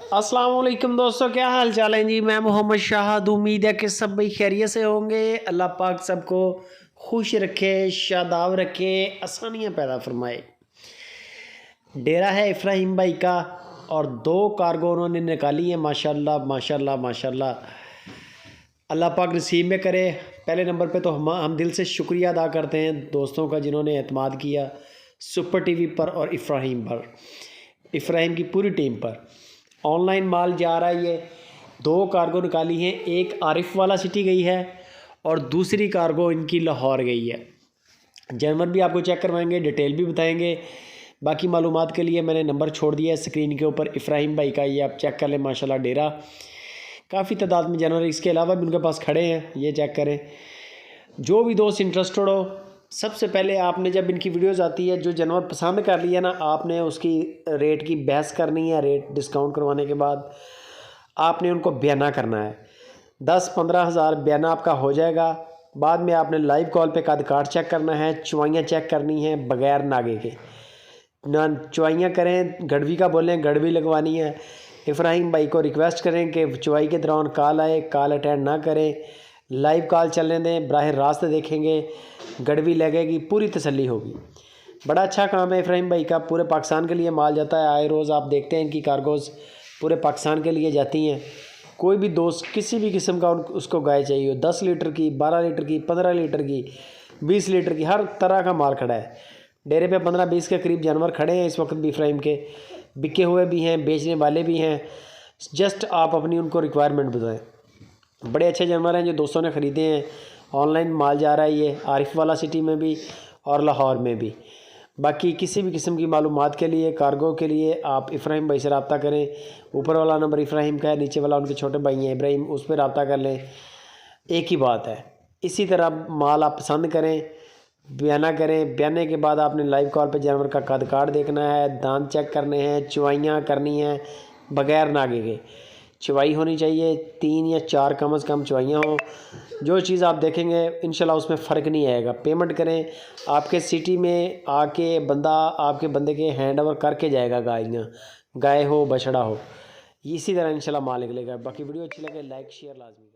अस्सलाम वालेकुम दोस्तों, क्या हाल चाल है जी। मैं मोहम्मद शाहद, उम्मीद है कि सब भाई खैरियत से होंगे। अल्लाह पाक सबको खुश रखे, शादाब रखे, आसानियाँ पैदा फरमाए। डेरा है इफ्राहिम भाई का और 2 कार्गो उन्होंने निकाली है। माशाल्लाह माशाल्लाह माशाल्लाह, अल्लाह पाक नसीब में करे। पहले नंबर पे तो हम दिल से शुक्रिया अदा करते हैं दोस्तों का जिन्होंने एतमाद किया सुपर टीवी पर और इफ्राहिम पर, इफ्राहिम की पूरी टीम पर। ऑनलाइन माल जा रहा है। ये 2 कार्गो निकाली हैं, एक आरिफ वाला सिटी गई है और दूसरी कार्गो इनकी लाहौर गई है। जानवर भी आपको चेक करवाएंगे, डिटेल भी बताएंगे। बाकी मालूमात के लिए मैंने नंबर छोड़ दिया है स्क्रीन के ऊपर इफ्राहिम भाई का, ये आप चेक कर लें। माशाल्लाह डेरा काफ़ी तादाद में जानवर इसके अलावा भी उनके पास खड़े हैं, ये चेक करें। जो भी दोस्त इंटरेस्टेड हो, सबसे पहले आपने जब इनकी वीडियोस आती है, जो जानवर पसंद कर लिया ना, आपने उसकी रेट की बहस करनी है। रेट डिस्काउंट करवाने के बाद आपने उनको बयाना करना है। 10-15 हज़ार बयाना आपका हो जाएगा। बाद में आपने लाइव कॉल पे कद काट चेक करना है, चुवाइयाँ चेक करनी है बग़ैर नागे के। ना चुवाइयाँ करें, गड़वी का बोलें, गड़वी लगवानी है। इफ्राहिम भाई को रिक्वेस्ट करें कि चुवाई के दौरान कॉल आए, कॉल अटेंड ना करें, लाइव कॉल चलने दें। बराह रास्त देखेंगे, गड़वी लगेगी, पूरी तसल्ली होगी। बड़ा अच्छा काम है इफ्राहिम भाई का, पूरे पाकिस्तान के लिए माल जाता है। आए रोज़ आप देखते हैं इनकी कार्गोज़ पूरे पाकिस्तान के लिए जाती हैं। कोई भी दोस्त किसी भी किस्म का उसको गाय चाहिए हो, 10 लीटर की, 12 लीटर की, 15 लीटर की, 20 लीटर की, हर तरह का माल खड़ा है। डेरे पे 15-20 के करीब जानवर खड़े हैं इस वक्त भी इफ्राहिम के, बिके हुए भी हैं, बेचने वाले भी हैं। जस्ट आप अपनी उनको रिक्वायरमेंट बताएं। बड़े अच्छे जानवर हैं जो दोस्तों ने ख़रीदे हैं। ऑनलाइन माल जा रहा है ये आरिफ वाला सिटी में भी और लाहौर में भी। बाकी किसी भी किस्म की मालूमात के लिए, कार्गो के लिए आप इफ्राहिम भाई से रब्ता करें। ऊपर वाला नंबर इफ्राहिम का है, नीचे वाला उनके छोटे भाई हैं इब्राहिम, उस पर रब्ता कर लें, एक ही बात है। इसी तरह माल आप पसंद करें, बयाना करें। बयाने के बाद आपने लाइव कॉल पे जानवर का कद काट देखना है, दांत चेक करने हैं, चुवाइयाँ करनी हैं बग़ैर नागे के। चुवाई होनी चाहिए 3 या 4 कम से कम चुवाइयाँ हों। जो चीज़ आप देखेंगे इंशाल्लाह उसमें फ़र्क नहीं आएगा। पेमेंट करें, आपके सिटी में आके बंदा आपके बंदे के हैंड ओवर करके जाएगा। गाय हो बछड़ा हो, इसी तरह इंशाल्लाह माल निकलेगा। बाकी वीडियो अच्छी लगे लाइक शेयर लाजमी।